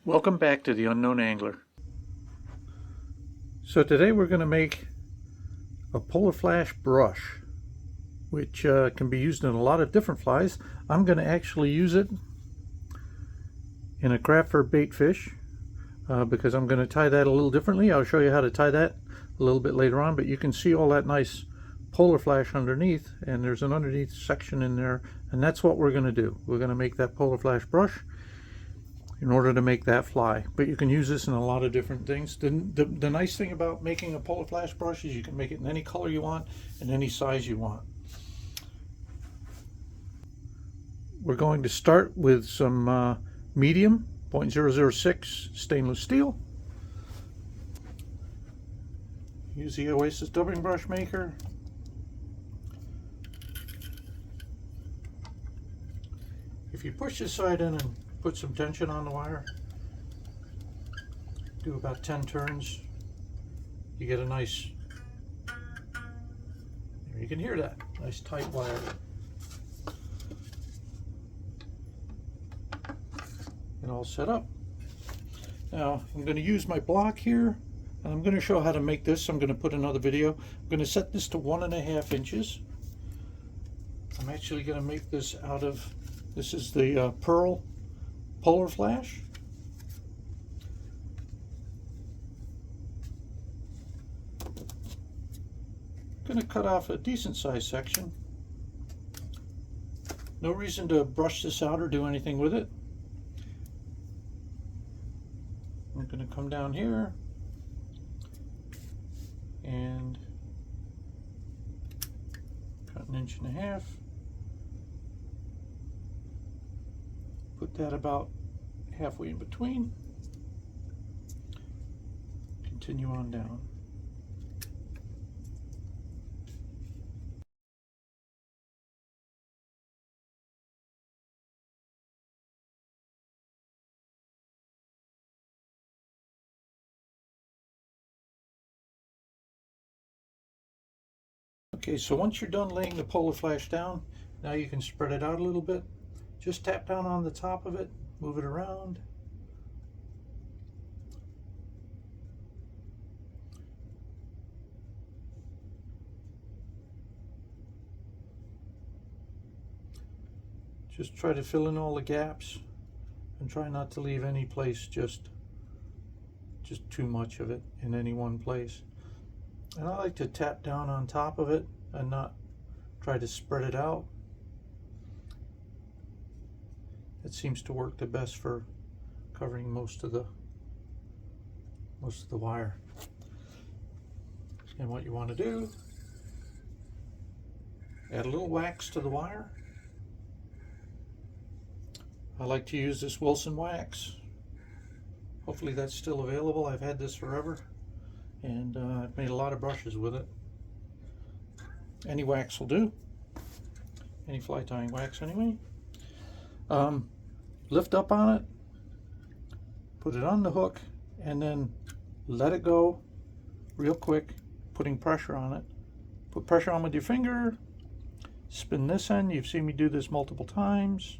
Welcome back to the Unknown Angler. So today we're going to make a Polarflash brush, which can be used in a lot of different flies. I'm going to actually use it in a craftfur baitfish because I'm going to tie that a little differently. I'll show you how to tie that a little bit later on, but you can see all that nice Polarflash underneath, and there's an underneath section in there, and that's what we're going to do. We're going to make that Polarflash brush in order to make that fly. But you can use this in a lot of different things. The nice thing about making a Polarflash brush is you can make it in any color you want and any size you want. We're going to start with some medium 0.006 stainless steel. Use the Oasis dubbing brush maker. If you push this side in and put some tension on the wire, do about 10 turns, you get a nice, you can hear that, nice tight wire. And all set up. Now I'm going to use my block here, and I'm going to show how to make this. I'm going to put another video. I'm going to set this to 1.5 inches. I'm actually going to make this out of, this is the Pearl Polarflash. I'm going to cut off a decent sized section. No reason to brush this out or do anything with it. I'm going to come down here and cut 1.5 inches. Put that about halfway in between. Continue on down. Okay, so once you're done laying the Polarflash down, now you can spread it out a little bit. Just tap down on the top of it, move it around. Just try to fill in all the gaps and try not to leave any place just too much of it in any one place. And I like to tap down on top of it and not try to spread it out. It seems to work the best for covering most of the wire. And what you want to do, add a little wax to the wire. I like to use this Wilson wax. Hopefully that's still available. I've had this forever, and I've made a lot of brushes with it. Any wax will do. Any fly tying wax anyway. Lift up on it, put it on the hook, and then let it go real quick, putting pressure on it. Put pressure on with your finger, spin this end. You've seen me do this multiple times.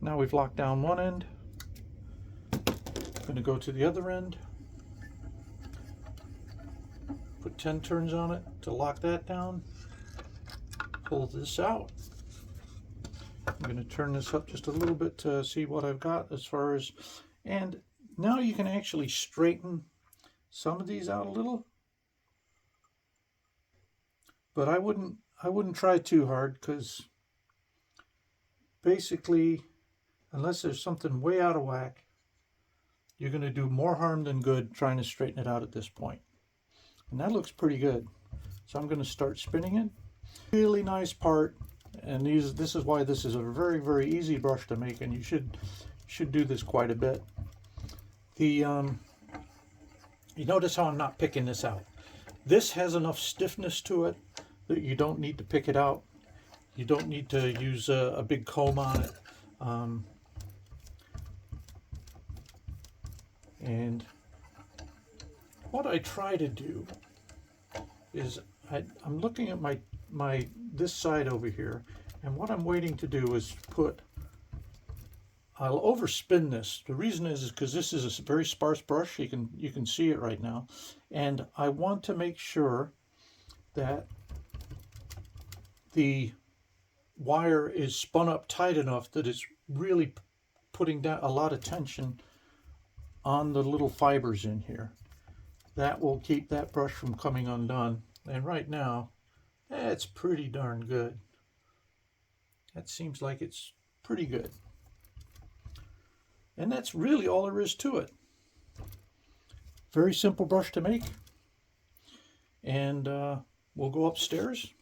Now we've locked down one end. I'm going to go to the other end. Put 10 turns on it to lock that down. Pull this out. I'm going to turn this up just a little bit to see what I've got as far as, and now you can actually straighten some of these out a little, but I wouldn't try too hard, because basically, unless there's something way out of whack, you're going to do more harm than good trying to straighten it out at this point. And that looks pretty good. So I'm going to start spinning it. Really nice part. And this is why this is a very, very easy brush to make, and you should do this quite a bit. You notice how I'm not picking this out. This has enough stiffness to it that you don't need to pick it out. You don't need to use a big comb on it. And what I try to do is I'm looking at my this side over here, and what I'm waiting to do is put I'll overspin this. The reason is because this is a very sparse brush. You can see it right now, and I want to make sure that the wire is spun up tight enough that it's really putting down a lot of tension on the little fibers in here. That will keep that brush from coming undone. And right now, it's pretty darn good. That seems like it's pretty good. And that's really all there is to it. Very simple brush to make. And we'll go upstairs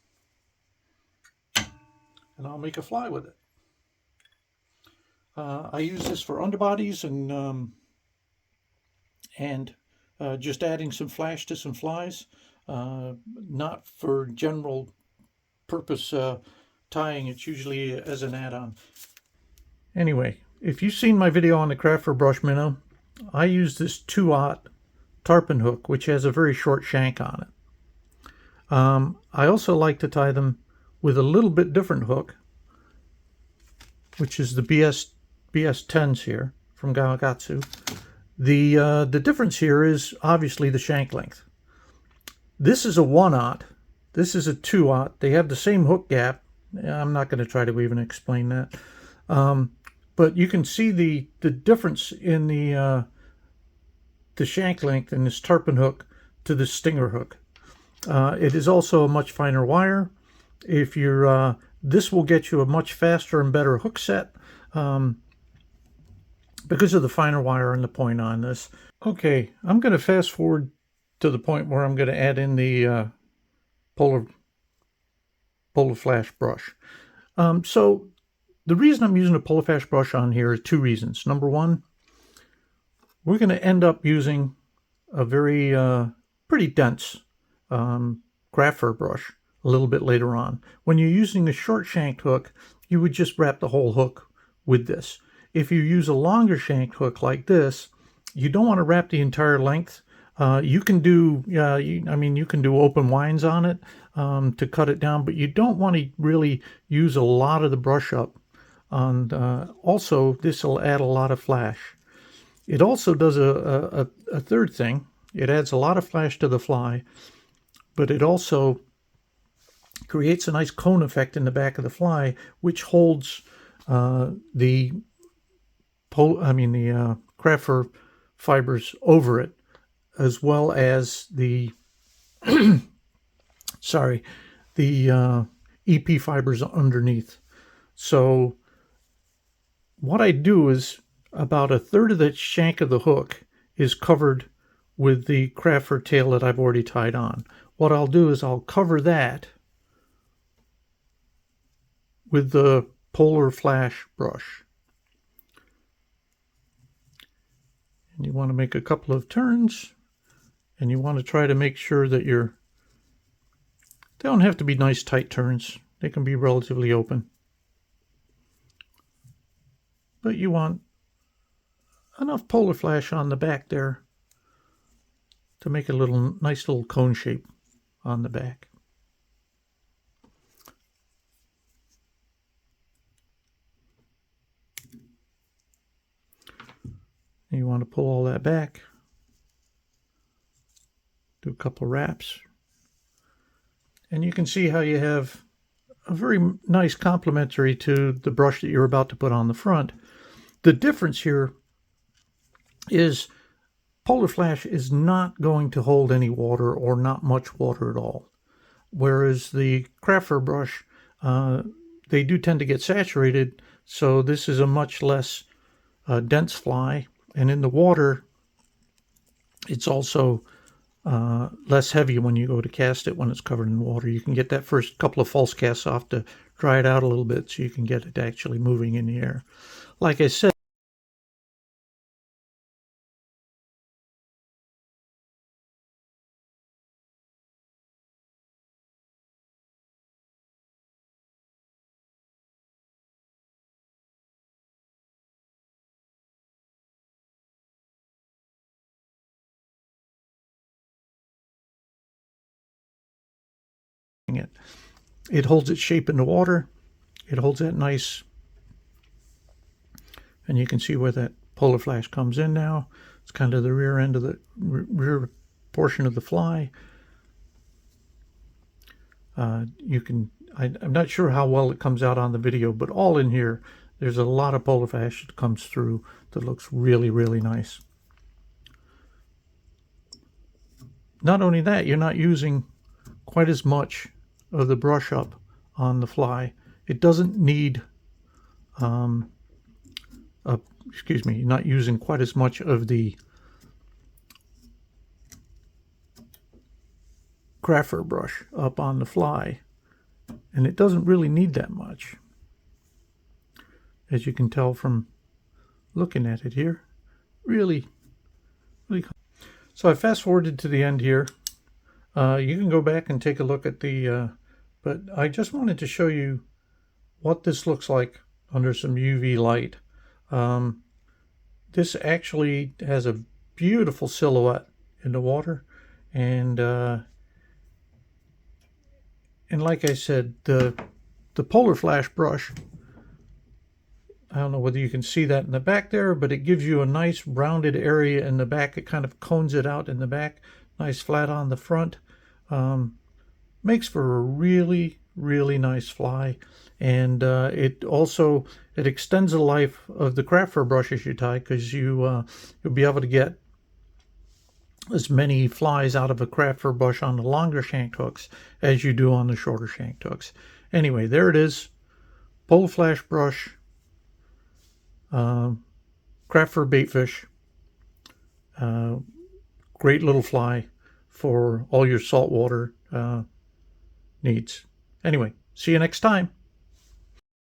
and I'll make a fly with it. I use this for underbodies and just adding some flash to some flies, not for general purpose tying. It's usually as an add-on. Anyway, if you've seen my video on the craftfur brush minnow, I use this 2/0 tarpon hook, which has a very short shank on it. I also like to tie them with a little bit different hook, which is the BS10s here from Gamakatsu. The difference here is obviously the shank length. This is a 1/0. This is a 2/0. They have the same hook gap. I'm not going to try to even explain that. But you can see the difference in the shank length in this tarpon hook to the stinger hook. It is also a much finer wire. If you're this will get you a much faster and better hook set because of the finer wire and the point on this. Okay, I'm going to fast forward to the point where I'm going to add in the Polarflash brush. So the reason I'm using a Polarflash brush on here is 2 reasons. Number one, we're going to end up using a very pretty dense craftfur brush a little bit later on. When you're using the short shanked hook, you would just wrap the whole hook with this. If you use a longer shanked hook like this, you don't want to wrap the entire length. You can do, you can do open winds on it to cut it down, but you don't want to really use a lot of the brush up. And also, this will add a lot of flash. It also does a third thing. It adds a lot of flash to the fly, but it also creates a nice cone effect in the back of the fly, which holds the craftfur fibers over it, as well as the the EP fibers underneath. So what I do is about 1/3 of the shank of the hook is covered with the craftfur tail that I've already tied on. What I'll do is I'll cover that with the Polarflash brush. And you want to make a couple of turns, and you want to try to make sure that they don't have to be nice tight turns. They can be relatively open. But you want enough Polarflash on the back there to make a nice little cone shape on the back. And you want to pull all that back. Do a couple of wraps. And you can see how you have a very nice complementary to the brush that you're about to put on the front. The difference here is Polarflash is not going to hold any water or not much water at all. Whereas the craftfur brush, they do tend to get saturated, so this is a much less dense fly. And in the water, it's also less heavy when you go to cast it when it's covered in water. You can get that first couple of false casts off to dry it out a little bit so you can get it actually moving in the air. Like I said, it holds its shape in the water. It holds that nice and you can see where that Polarflash comes in now. It's kind of the rear end of the rear portion of the fly. I'm not sure how well it comes out on the video, but all in here, there's a lot of Polarflash that comes through that looks really, really nice. Not only that, you're not using quite as much of the brush up on the fly. It doesn't need, excuse me, you're not using quite as much of the craftfur brush up on the fly, and it doesn't really need that much, as you can tell from looking at it here. Really. So I fast forwarded to the end here. You can go back and take a look at the, but I just wanted to show you what this looks like under some UV light. This actually has a beautiful silhouette in the water, and like I said, the Polarflash brush, I don't know whether you can see that in the back there, but it gives you a nice rounded area in the back. It kind of cones it out in the back, nice flat on the front. Makes for a really, really nice fly. And it extends the life of the craftfur brushes you tie, because you'll be able to get as many flies out of a craftfur brush on the longer shanked hooks as you do on the shorter shanked hooks. Anyway, there it is. Polarflash brush, craftfur baitfish. Great little fly for all your saltwater needs. Anyway, see you next time.